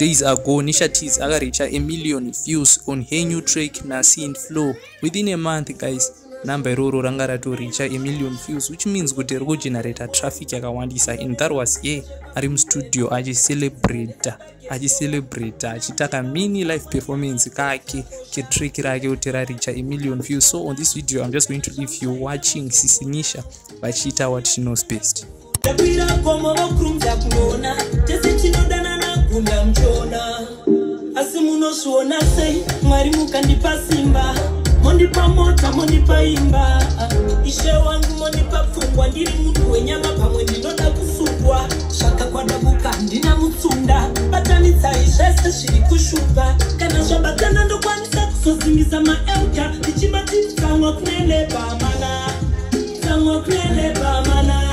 days ago, Nisha reached 1 million views on her new track Nasi in Flow. Within a month, guys, number roro ranga to reach 1 million views, which means kuti ri generate traffic yakawandisa. And that was here ari mu studio celebrate achitaka mini live performance kake ke track rake kuti reach 1 million views. So on this video I'm just going to leave you watching Sisi Nisha vachita what she knows best. Mondipa mota, mondipa imba Ishe wangu mondipa fungwa Ndiri mtu wenyama pamwe ndinoda kusukwa Shaka kwa dabuka ndina mutunda Batanita ishese shiri kushuka Kana shabatana ndo kwa nisa kusozimiza maelka Ichimba titu tangwa kunele ba mana Tangwa kunele ba mana